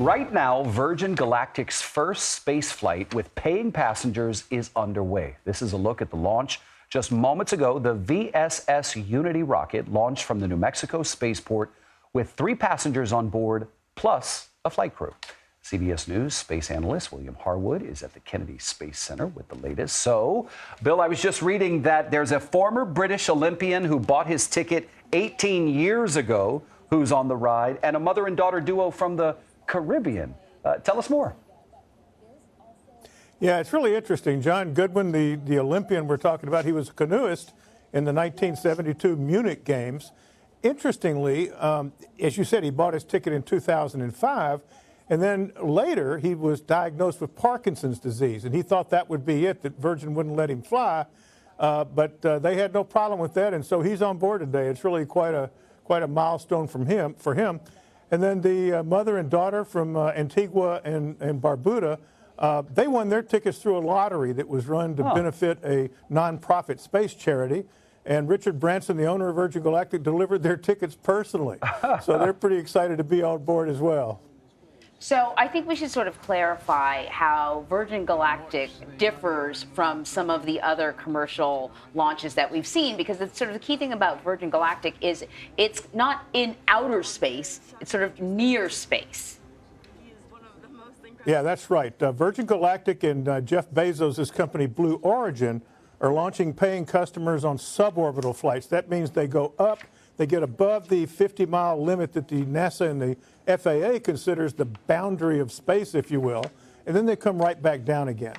Right now, Virgin Galactic's first space flight with paying passengers is underway. This is a look at the launch. Just moments ago, the VSS Unity Rocket launched from the New Mexico spaceport with 3 passengers on board, plus a flight crew. CBS News space analyst William Harwood is at the Kennedy Space Center with the latest. So, Bill, I was just reading that there's a former British Olympian who bought his ticket 18 years ago who's on the ride, and a mother and daughter duo from the Caribbean. Tell us more. Yeah, it's really interesting. John Goodwin, the Olympian we're talking about, he was a canoeist in the 1972 Munich Games. Interestingly, as you said, he bought his ticket in 2005, and then later he was diagnosed with Parkinson's disease, and he thought that would be it, that Virgin wouldn't let him fly, but they had no problem with that, and so he's on board today. It's really quite a milestone for him. And then the mother and daughter from Antigua and Barbuda, they won their tickets through a lottery that was run to benefit a nonprofit space charity. And Richard Branson, the owner of Virgin Galactic, delivered their tickets personally. So they're pretty excited to be on board as well. So I think we should sort of clarify how Virgin Galactic differs from some of the other commercial launches that we've seen, because it's sort of the key thing about Virgin Galactic is it's not in outer space, it's sort of near space. Yeah, that's right. Virgin Galactic and Jeff Bezos' company Blue Origin are launching paying customers on suborbital flights. That means they go up, they get above the 50-mile limit that the NASA and the FAA considers the boundary of space, if you will, and then they come right back down again.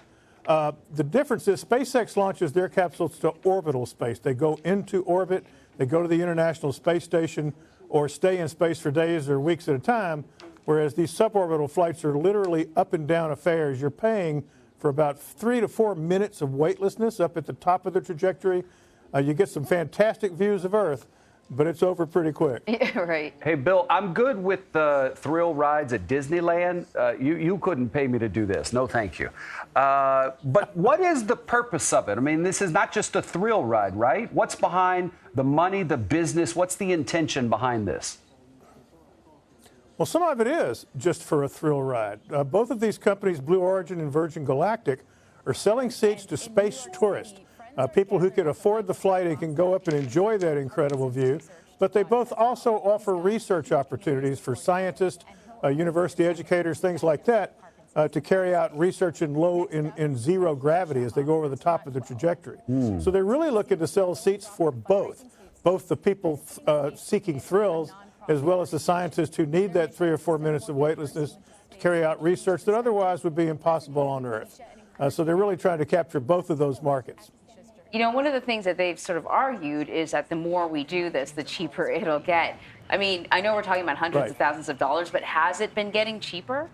The difference is SpaceX launches their capsules to orbital space. They go into orbit, they go to the International Space Station, or stay in space for days or weeks at a time, whereas these suborbital flights are literally up and down affairs. You're paying for about 3 to 4 minutes of weightlessness up at the top of the trajectory. You get some fantastic views of Earth, but it's over pretty quick. Yeah, right. Hey, Bill, I'm good with the thrill rides at Disneyland. You couldn't pay me to do this. No, thank you. But what is the purpose of it? I mean, this is not just a thrill ride, right? What's behind the money, the business? What's the intention behind this? Well, some of it is just for a thrill ride. Both of these companies, Blue Origin and Virgin Galactic, are selling seats to space tourists. People who can afford the flight and can go up and enjoy that incredible view. But they both also offer research opportunities for scientists, university educators, things like that, to carry out research in zero gravity as they go over the top of the trajectory. So they're really looking to sell seats for both the people seeking thrills as well as the scientists who need that 3 or 4 minutes of weightlessness to carry out research that otherwise would be impossible on Earth. So they're really trying to capture both of those markets. You know, one of the things that they've sort of argued is that the more we do this, the cheaper it'll get. I mean, I know we're talking about hundreds of thousands of dollars, but has it been getting cheaper?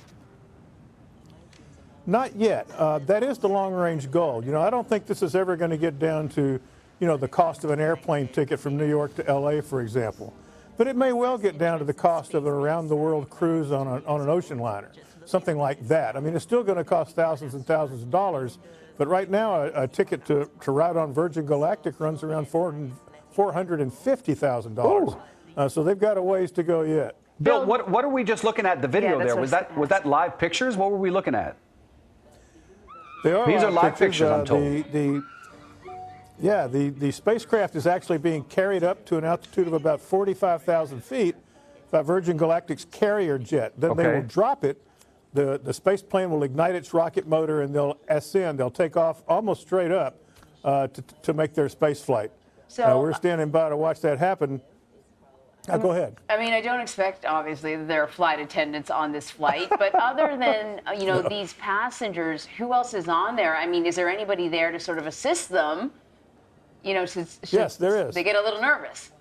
Not yet. That is the long-range goal. You know, I don't think this is ever going to get down to, you know, the cost of an airplane ticket from New York to L.A., for example. But it may well get down to the cost of an around-the-world cruise on an ocean liner, something like that. I mean, it's still going to cost thousands and thousands of dollars. But right now, a ticket to ride on Virgin Galactic runs around $450,000. So they've got a ways to go yet. Bill, what are we just looking at the video there? Was that live pictures? What were we looking at? These are live pictures, I'm told. The spacecraft is actually being carried up to an altitude of about 45,000 feet by Virgin Galactic's carrier jet. Then they will drop it. The space plane will ignite its rocket motor and they'll ascend. They'll take off almost straight up to make their space flight. So we're standing by to watch that happen. Go ahead. I mean, I don't expect, obviously, that there are flight attendants on this flight, but other than, you know, these passengers, who else is on there? I mean, is there anybody there to sort of assist them? You know, yes, there is. They get a little nervous.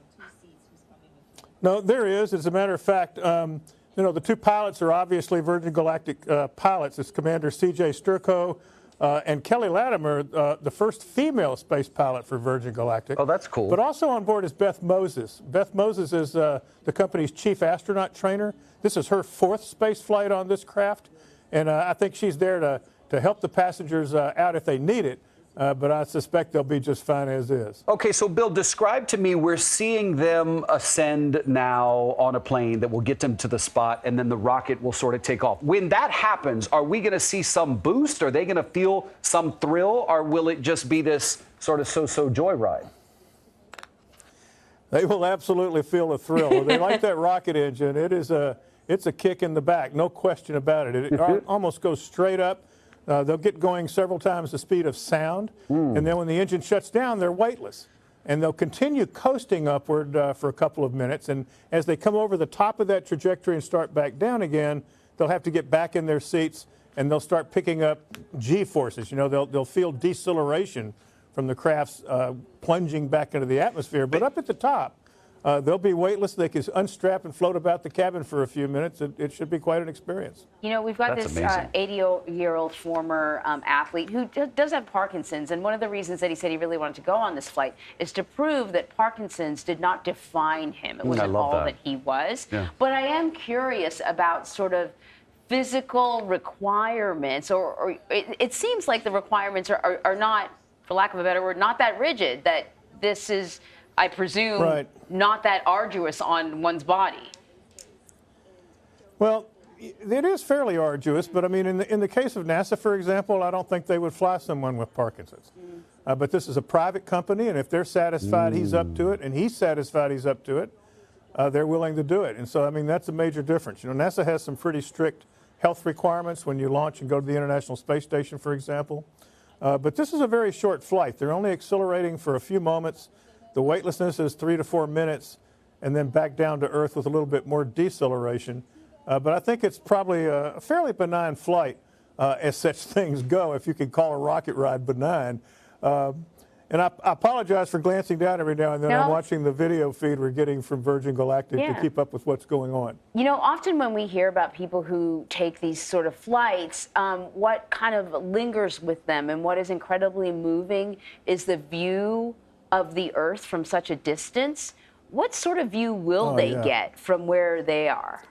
No, there is. As a matter of fact, you know, the 2 pilots are obviously Virgin Galactic pilots. It's Commander C.J. Sturckow and Kelly Latimer, the first female space pilot for Virgin Galactic. Oh, that's cool. But also on board is Beth Moses. Beth Moses is the company's chief astronaut trainer. This is her 4th space flight on this craft, and I think she's there to help the passengers out if they need it. but I suspect they'll be just fine as is. Okay, so Bill, describe to me, we're seeing them ascend now on a plane that will get them to the spot, and then the rocket will sort of take off. When that happens, are we going to see some boost? Are they going to feel some thrill, or will it just be this sort of so-so joyride? They will absolutely feel a thrill. They like that rocket engine. It's a kick in the back, no question about it. It almost goes straight up. They'll get going several times the speed of sound, and then when the engine shuts down, they're weightless. And they'll continue coasting upward for a couple of minutes, and as they come over the top of that trajectory and start back down again, they'll have to get back in their seats, and they'll start picking up G-forces. You know, they'll feel deceleration from the craft's plunging back into the atmosphere. But up at the top, they'll be weightless. They can unstrap and float about the cabin for a few minutes. It should be quite an experience. You know, we've got That's this 80-year-old former athlete who does have Parkinson's, and one of the reasons that he said he really wanted to go on this flight is to prove that Parkinson's did not define him. It wasn't all that he was. Yeah. But I am curious about sort of physical requirements, or it seems like the requirements are not, for lack of a better word, not that rigid, that this is, I presume, not that arduous on one's body. Well, it is fairly arduous, but I mean, in the case of NASA, for example, I don't think they would fly someone with Parkinson's. But this is a private company, and if they're satisfied he's up to it, and he's satisfied he's up to it, they're willing to do it. And so, I mean, that's a major difference. You know, NASA has some pretty strict health requirements when you launch and go to the International Space Station, for example. But this is a very short flight. They're only accelerating for a few moments. The weightlessness is 3 to 4 minutes, and then back down to Earth with a little bit more deceleration. But I think it's probably a fairly benign flight, as such things go, if you can call a rocket ride benign. And I apologize for glancing down every now and then. I'm watching the video feed we're getting from Virgin Galactic to keep up with what's going on. You know, often when we hear about people who take these sort of flights, what kind of lingers with them and what is incredibly moving is the view of the Earth from such a distance. What sort of view will they get from where they are?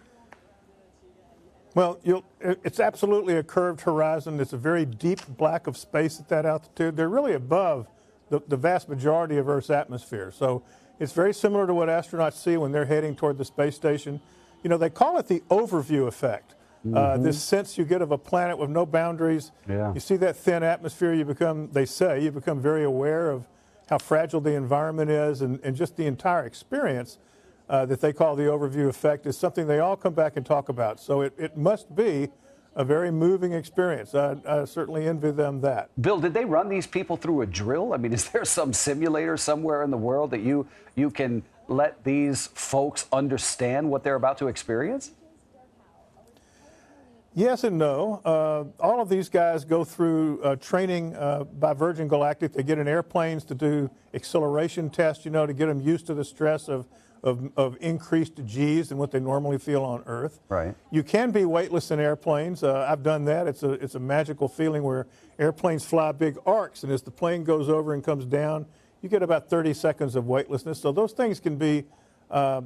Well, it's absolutely a curved horizon. It's a very deep black of space at that altitude. They're really above the vast majority of Earth's atmosphere. So it's very similar to what astronauts see when they're heading toward the space station. You know, they call it the overview effect. This sense you get of a planet with no boundaries. You see that thin atmosphere, you become very aware of how fragile the environment is, and just the entire experience that they call the overview effect is something they all come back and talk about. So it must be a very moving experience. I certainly envy them that. Bill, did they run these people through a drill? I mean, is there some simulator somewhere in the world that you can let these folks understand what they're about to experience? Yes and no. All of these guys go through training by Virgin Galactic. They get in airplanes to do acceleration tests, you know, to get them used to the stress of increased G's than what they normally feel on Earth. Right. You can be weightless in airplanes. I've done that. It's a magical feeling where airplanes fly big arcs, and as the plane goes over and comes down, you get about 30 seconds of weightlessness. So those things can be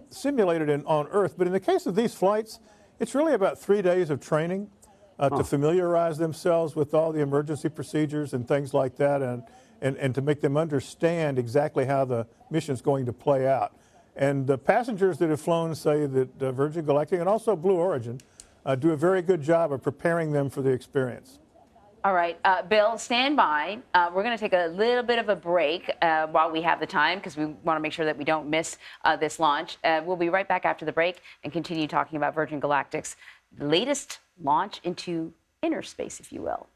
simulated on Earth. But in the case of these flights, it's really about 3 days of training to familiarize themselves with all the emergency procedures and things like that, and to make them understand exactly how the mission's going to play out. And the passengers that have flown say that Virgin Galactic and also Blue Origin do a very good job of preparing them for the experience. All right, Bill, stand by. We're going to take a little bit of a break while we have the time, because we want to make sure that we don't miss this launch. We'll be right back after the break and continue talking about Virgin Galactic's latest launch into inner space, if you will.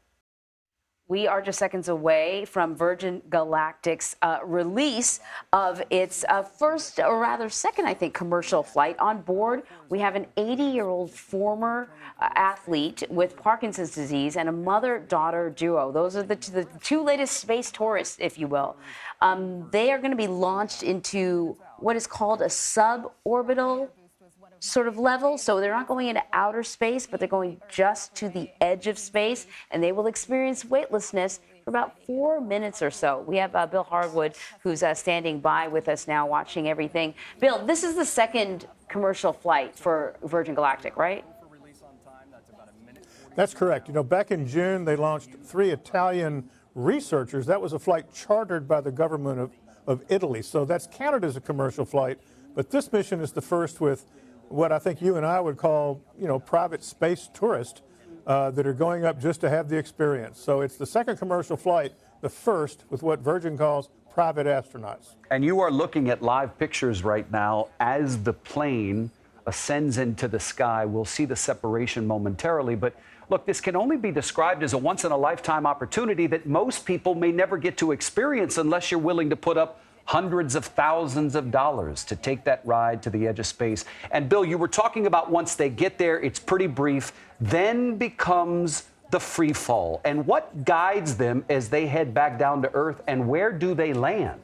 We are just seconds away from Virgin Galactic's release of its first, or rather second, I think, commercial flight. On board, we have an 80-year-old former athlete with Parkinson's disease and a mother-daughter duo. Those are the two latest space tourists, if you will. They are going to be launched into what is called a suborbital sort of level. So they're not going into outer space, but they're going just to the edge of space, and they will experience weightlessness for about 4 minutes or so. We have Bill Harwood, who's standing by with us now, watching everything. Bill, this is the second commercial flight for Virgin Galactic, right? That's correct. You know, back in June, they launched 3 Italian researchers. That was a flight chartered by the government of Italy. So that's counted as a commercial flight. But this mission is the first with what I think you and I would call, private space tourists that are going up just to have the experience. So it's the second commercial flight, the first with what Virgin calls private astronauts. And you are looking at live pictures right now as the plane ascends into the sky. We'll see the separation momentarily, but look, this can only be described as a once-in-a-lifetime opportunity that most people may never get to experience unless you're willing to put up hundreds of thousands of dollars to take that ride to the edge of space. And Bill, you were talking about once they get there, it's pretty brief, then becomes the free fall. And what guides them as they head back down to Earth, and where do they land?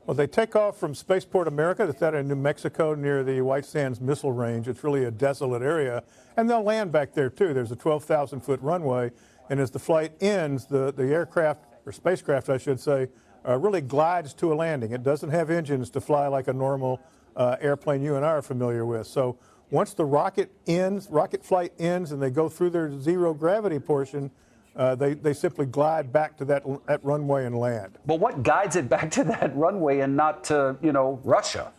Well, they take off from Spaceport America, that's out in New Mexico near the White Sands Missile Range. It's really a desolate area, and they'll land back there too. There's a 12,000-foot runway, and as the flight ends, the aircraft, or spacecraft I should say, really glides to a landing. It doesn't have engines to fly like a normal airplane you and I are familiar with. So once the rocket flight ends and they go through their zero gravity portion, they simply glide back to that runway and land. But what guides it back to that runway and not to, Russia?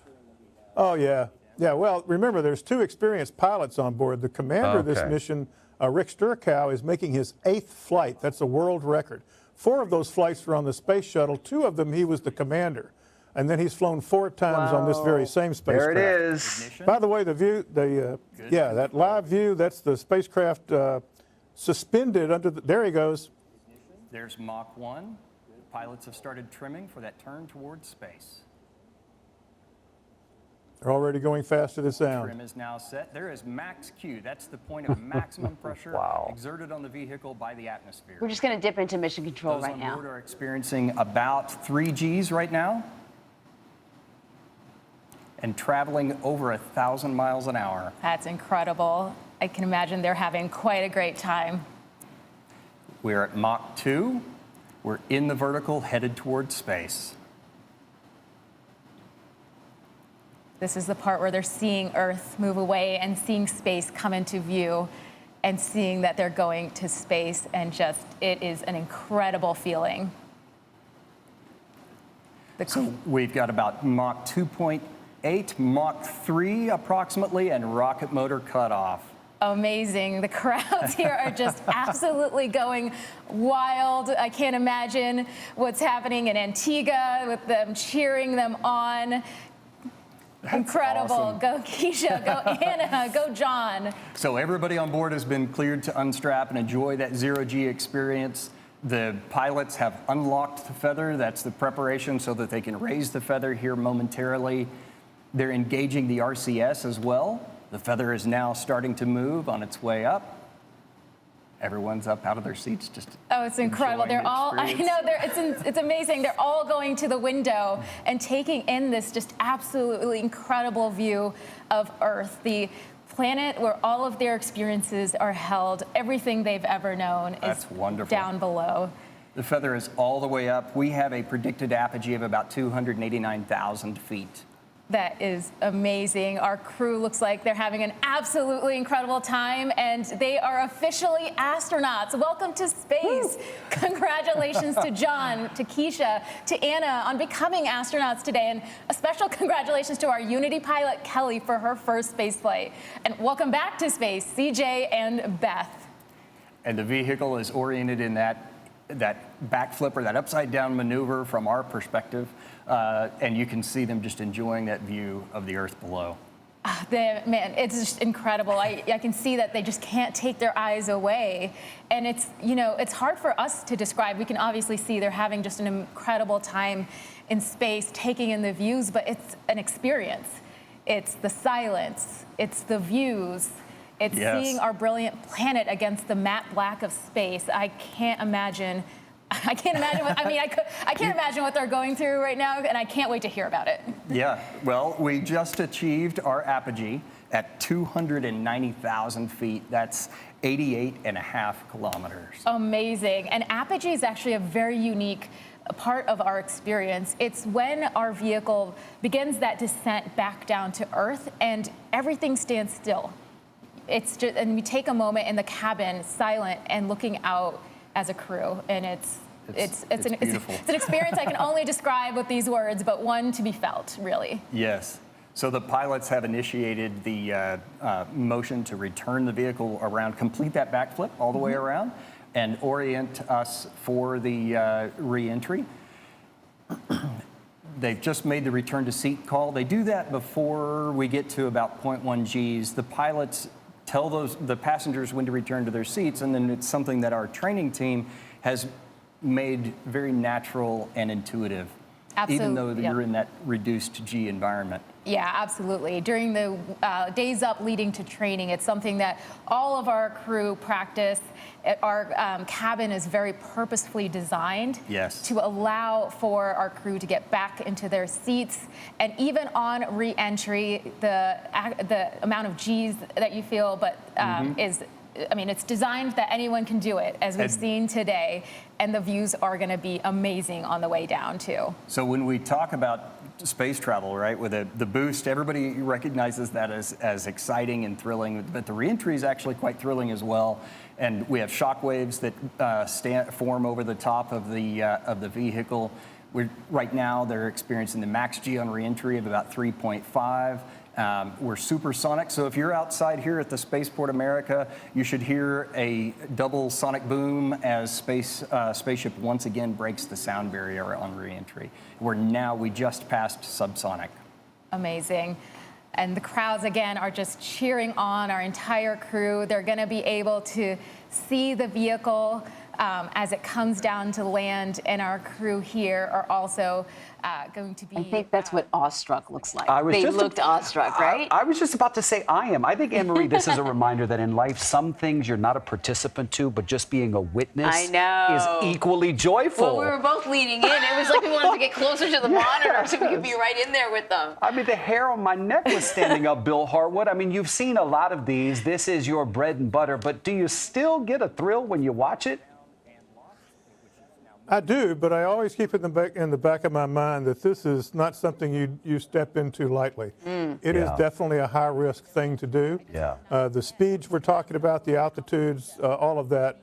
Oh, yeah. Yeah, well, remember, there's two experienced pilots on board. The commander of this mission, Rick Sturkow, is making his 8th flight. That's a world record. 4 of those flights were on the space shuttle. 2 of them, he was the commander. And then he's flown 4 times on this very same spacecraft. There it is. By the way, the view, that live view, that's the spacecraft suspended under the, there he goes. There's Mach 1. Pilots have started trimming for that turn towards space. They're already going fast to the sound. Trim is now set. There is max Q. That's the point of maximum pressure exerted on the vehicle by the atmosphere. We're just going to dip into mission control Those right on now. board are experiencing about 3 Gs right now and traveling over 1,000 miles an hour. That's incredible. I can imagine they're having quite a great time. We're at Mach 2. We're in the vertical, headed towards space. This is the part where they're seeing Earth move away and seeing space come into view and seeing that they're going to space, and just, it is an incredible feeling. So we've got about Mach 2.8, Mach 3 approximately, and rocket motor cutoff. Amazing. The crowds here are just absolutely going wild. I can't imagine what's happening in Antigua with them cheering them on. That's incredible. Awesome. Go Keisha, go Anna, go John. So everybody on board has been cleared to unstrap and enjoy that zero-G experience. The pilots have unlocked the feather. That's the preparation so that they can raise the feather here momentarily. They're engaging the RCS as well. The feather is now starting to move on its way up. Everyone's up out of their seats just it's incredible. They're all, I know, it's amazing. They're all going to the window and taking in this just absolutely incredible view of Earth, the planet where all of their experiences are held. Everything they've ever known is down below. The feather is all the way up. We have a predicted apogee of about 289,000 feet. That is amazing. Our crew looks like they're having an absolutely incredible time, and they are officially astronauts. Welcome to space. Woo. Congratulations to John, to Keisha, to Anna on becoming astronauts today, and a special congratulations to our Unity pilot, Kelly, for her first space flight. And welcome back to space, CJ and Beth. And the vehicle is oriented in that backflip or that upside down maneuver from our perspective. And you can see them just enjoying that view of the Earth below. Man, it's just incredible. I can see that they just can't take their eyes away. And it's, it's hard for us to describe. We can obviously see they're having just an incredible time in space, taking in the views, but it's an experience. It's the silence, it's the views, it's seeing our brilliant planet against the matte black of space. I can't imagine what, I can't imagine what they're going through right now, and I can't wait to hear about it. Yeah, well, we just achieved our apogee at 290,000 feet. That's 88.5 kilometers. Amazing. And apogee is actually a very unique part of our experience. It's when our vehicle begins that descent back down to Earth, and everything stands still. It's just, and we take a moment in the cabin, silent and looking out as a crew, and it's an beautiful. it's an experience I can only describe with these words, but one to be felt, really. Yes. So the pilots have initiated the motion to return the vehicle around, complete that backflip all the way around, and orient us for the re-entry. They've just made the return to seat call. They do that before we get to about 0.1 Gs. The pilots tell the passengers when to return to their seats, and then it's something that our training team has made very natural and intuitive, even though you're in that reduced G environment. Yeah, absolutely. During the days up leading to training, it's something that all of our crew practice. Our cabin is very purposefully designed to allow for our crew to get back into their seats. And even on re-entry, the amount of G's that you feel, but it's designed that anyone can do it, as we've seen today. And the views are going to be amazing on the way down, too. So when we talk about space travel, right, with the boost, everybody recognizes that as exciting and thrilling, but the re-entry is actually quite thrilling as well. And we have shock waves that form over the top of the vehicle. Right now, they're experiencing the max G on re-entry of about 3.5. We're supersonic, so if you're outside here at the Spaceport America, you should hear a double sonic boom as spaceship once again breaks the sound barrier on re-entry. We just passed subsonic. Amazing. And the crowds, again, are just cheering on our entire crew. They're going to be able to see the vehicle as it comes down to land, and our crew here are also going to be... I think that's what awestruck looks like. They looked awestruck, right? I was just about to say I am. I think, Anne-Marie, this is a reminder that in life, some things you're not a participant to, but just being a witness is equally joyful. Well, we were both leaning in. It was like we wanted to get closer to the monitor so we could be right in there with them. I mean, the hair on my neck was standing up, Bill Harwood. I mean, you've seen a lot of these. This is your bread and butter, but do you still get a thrill when you watch it? I do, but I always keep it in the back of my mind that this is not something you step into lightly. It is definitely a high-risk thing to do. The speeds we're talking about, the altitudes, all of that,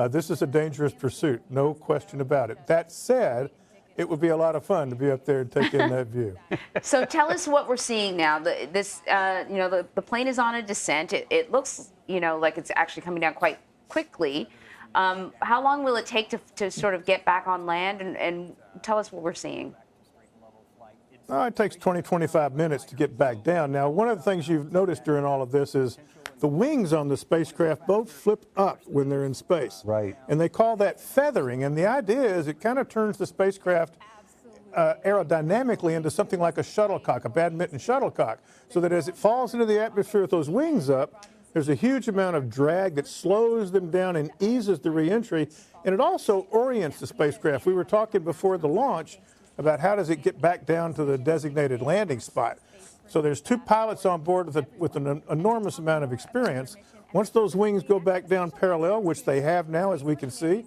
this is a dangerous pursuit, no question about it. That said, it would be a lot of fun to be up there and take in that view. So tell us what we're seeing now. The plane is on a descent. It looks, like it's actually coming down quite quickly. How long will it take to sort of get back on land, and tell us what we're seeing? It takes 20, 25 minutes to get back down. Now, one of the things you've noticed during all of this is the wings on the spacecraft both flip up when they're in space. Right. And they call that feathering. And the idea is it kind of turns the spacecraft aerodynamically into something like a shuttlecock, a badminton shuttlecock, so that as it falls into the atmosphere with those wings up, there's a huge amount of drag that slows them down and eases the reentry, and it also orients the spacecraft. We were talking before the launch about how does it get back down to the designated landing spot. So there's two pilots on board with an enormous amount of experience. Once those wings go back down parallel, which they have now, as we can see,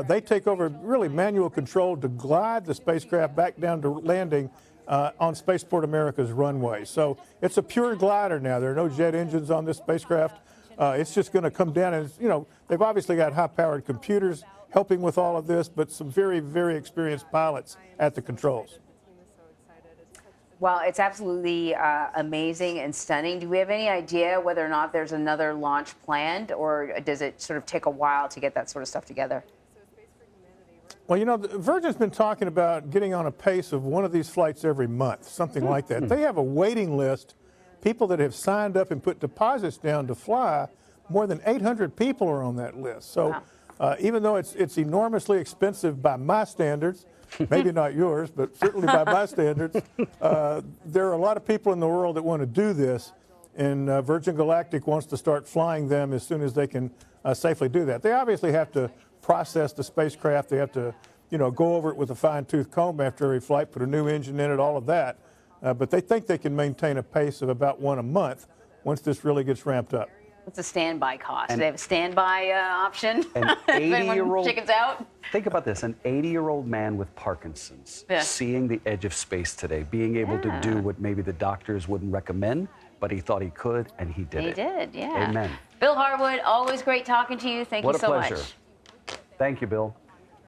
they take over really manual control to glide the spacecraft back down to landing on Spaceport America's runway. So it's a pure glider now. There are no jet engines on this spacecraft. It's just going to come down, and they've obviously got high-powered computers helping with all of this, but some very, very experienced pilots at the controls. Well, it's absolutely amazing and stunning. Do we have any idea whether or not there's another launch planned, or does it sort of take a while to get that sort of stuff together? Well, Virgin's been talking about getting on a pace of one of these flights every month, something like that. They have a waiting list, people that have signed up and put deposits down to fly. More than 800 people are on that list. So even though it's enormously expensive by my standards, maybe not yours, but certainly by my standards, there are a lot of people in the world that want to do this, and Virgin Galactic wants to start flying them as soon as they can safely do that. They obviously have to process the spacecraft. They have to, go over it with a fine-tooth comb after every flight, put a new engine in it, all of that. But they think they can maintain a pace of about one a month once this really gets ramped up. What's the standby cost? Do they have a standby option? An 80-year-old chickens out? Think about this, an 80-year-old man with Parkinson's, seeing the edge of space today, being able to do what maybe the doctors wouldn't recommend, but he thought he could, and he did it. He did, yeah. Amen. Bill Harwood, always great talking to you. Thank you so much. What a pleasure. Thank you, Bill.